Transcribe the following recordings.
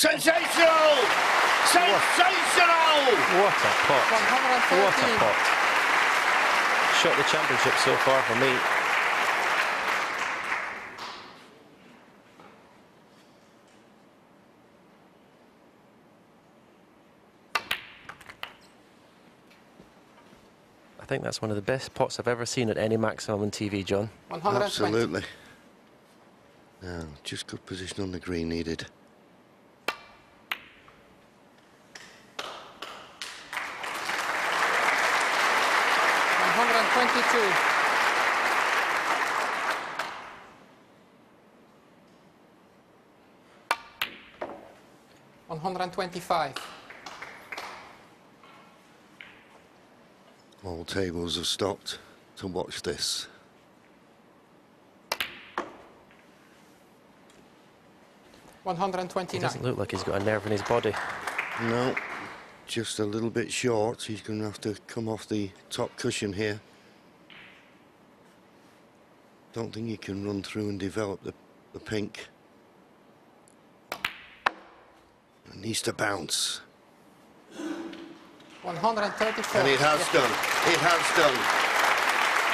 Sensational! Sensational! What a pot. 113. What a pot. Shot the championship so far for me. I think that's one of the best pots I've ever seen at any maximum on TV, John. 120. Absolutely. Now, just good position on the green needed. $125. All tables have stopped to watch this. He $129. doesn't look like he's got a nerve in his body. No, just a little bit short. He's going to have to come off the top cushion here. Don't think he can run through and develop the pink. It needs to bounce. 134. And it has done. It has done.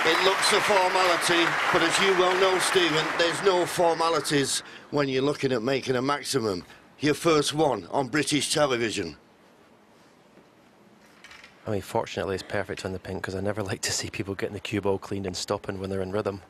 It looks a formality, but as you well know, Stephen, there's no formalities when you're looking at making a maximum. Your first one on British television. I mean, fortunately, it's perfect on the pink because I never like to see people getting the cue ball cleaned and stopping when they're in rhythm.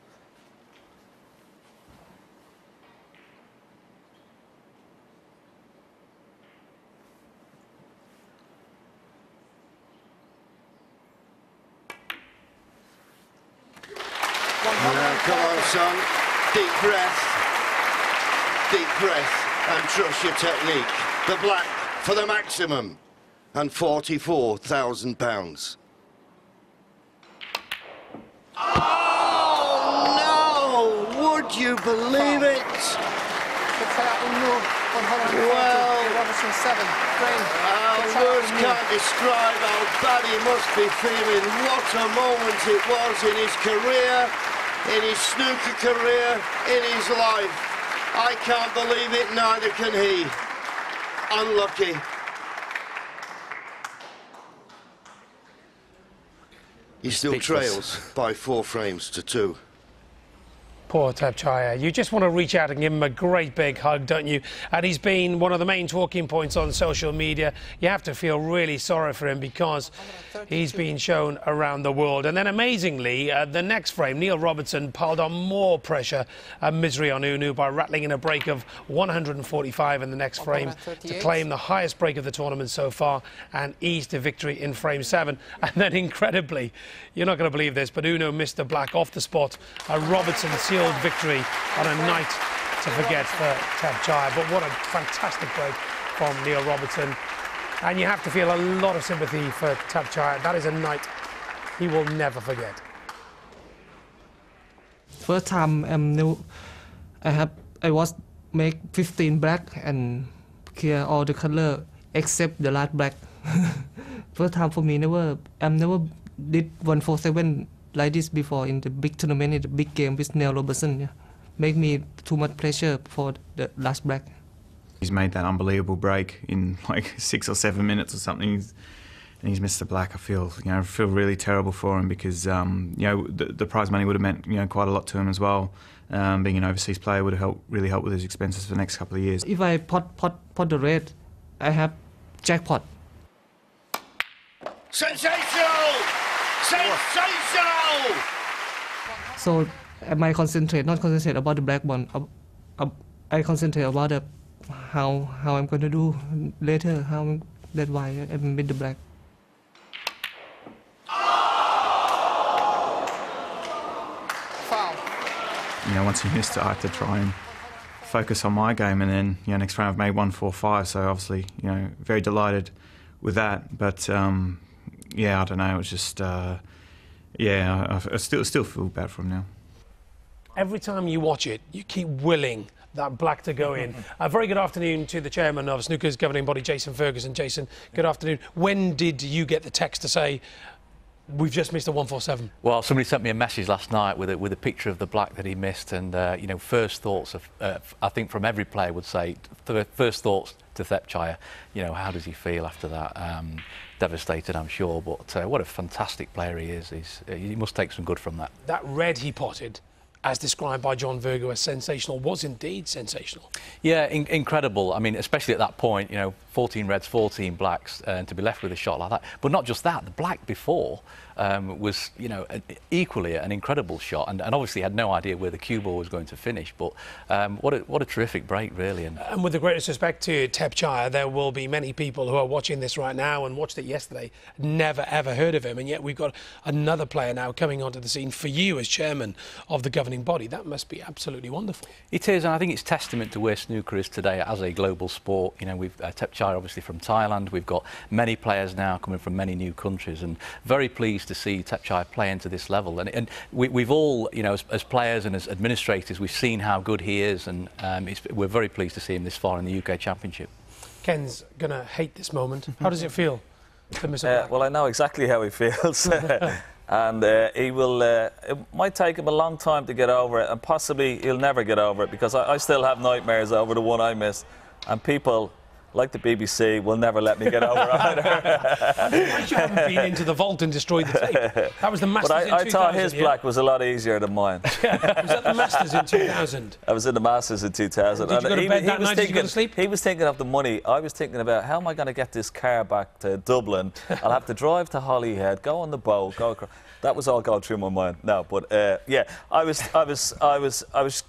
Come on, son. Deep breath. Deep breath. And trust your technique. The black for the maximum. And £44,000. Oh, no! Would you believe it? Un-Nooh, 140. Well, Robertson 7. Green. Words can't describe how bad he must be feeling. What a moment it was in his career, in his snooker career, in his life. I can't believe it, neither can he. Unlucky. He still trails by 4 frames to 2. Poor Tabchaya. You just want to reach out and give him a great big hug, don't you? And he's been one of the main talking points on social media. You have to feel really sorry for him because he's been shown around the world. And then amazingly, the next frame, Neil Robertson piled on more pressure and misery on Un-Nooh by rattling in a break of 145 in the next frame to claim the highest break of the tournament so far and ease to victory in frame 7. And then incredibly, you're not going to believe this, but Un-Nooh missed the black off the spot. Robertson sealed victory on a night to forget for Tabchaya. But what a fantastic break from Neil Robertson. And you have to feel a lot of sympathy for Tabchaya. That is a night he will never forget. First time I was make 15 black and clear all the color except the last black. First time for me, never did 147 like this before in the big tournament, in the big game with Neil Robertson. Yeah. Make me too much pressure for the last black. He's made that unbelievable break in like 6 or 7 minutes or something, and he's missed the black. I feel really terrible for him because the prize money would have meant quite a lot to him as well. Being an overseas player would have really helped with his expenses for the next couple of years. If I pot the red, I have jackpot. Sensational! Sensational! So I not concentrate about the black one. I concentrate about how I'm going to do later. That's why I'm with the black. Foul. Once he missed it, I had to try and focus on my game, and then next round I've made 145. So obviously very delighted with that. But yeah, I don't know. It was just yeah, I still feel bad for him now. Every time you watch it, you keep willing that black to go in. A very good afternoon to the chairman of snooker's governing body, Jason Ferguson. Jason, good afternoon. When did you get the text to say, we've just missed a 147? Well, somebody sent me a message last night with a picture of the black that he missed, and first thoughts of I think from every player would say, first thoughts to Thepchaiya, you know, how does he feel after that? Devastated, I'm sure, but what a fantastic player he is. He must take some good from that. That red he potted, as described by John Virgo as sensational, was indeed sensational. Yeah, incredible. I mean, especially at that point, you know, 14 reds, 14 blacks, and to be left with a shot like that. But not just that, the black before was, you know, equally an incredible shot, and obviously had no idea where the cue ball was going to finish. But what a terrific break, really. And with the greatest respect to Thepchaiya, there will be many people who are watching this right now and watched it yesterday, never ever heard of him, and yet we've got another player now coming onto the scene for you as chairman of the governing body. That must be absolutely wonderful. It is, and I think it's testament to where snooker is today as a global sport. You know, we've Thepchaiya obviously from Thailand. We've got many players now coming from many new countries, and very pleased to see Thepchaiya play into this level. And we've all, you know, as players and as administrators, we've seen how good he is, and we're very pleased to see him this far in the UK Championship. Ken's going to hate this moment. How does it feel to miss a black? Well, I know exactly how he feels. And he will. It might take him a long time to get over it, and possibly he'll never get over it, because I still have nightmares over the one I missed, and people like the BBC will never let me get over either. You haven't been into the vault and destroyed the tape. That was the Masters in 2000. But I thought his black was a lot easier than mine. Was that the Masters in 2000? I was in the Masters in 2000. Did you go to bed that night? Did you go to sleep? He was thinking of the money. I was thinking about, how am I going to get this car back to Dublin? I'll have to drive to Holyhead, go on the boat, go across. That was all going through my mind. No, but yeah, I was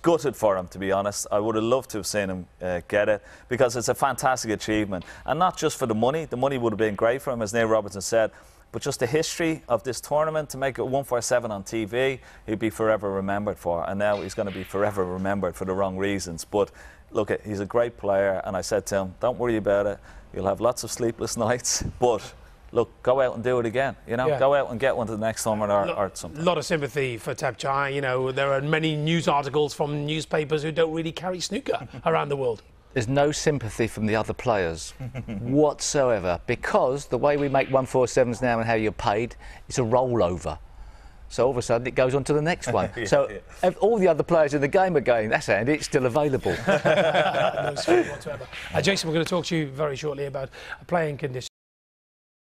gutted for him, to be honest. I would have loved to have seen him get it, because it's a fantastic achievement, and not just for the money. The money would have been great for him, as Neil Robertson said, but just the history of this tournament, to make it 147 on TV, he'd be forever remembered for. And now he's going to be forever remembered for the wrong reasons. But look, he's a great player, and I said to him, don't worry about it. You'll have lots of sleepless nights, but look, go out and do it again, you know. Yeah. Go out and get one to the next tournament or something. A lot of sympathy for Thepchaiya. You know, there are many news articles from newspapers who don't really carry snooker around the world. There's no sympathy from the other players whatsoever, because the way we make 147s now and how you're paid, it's a rollover. So all of a sudden it goes on to the next one. So all the other players in the game are going, that's Andy, it's still available. No sympathy whatsoever. Jason, we're going to talk to you very shortly about playing conditions.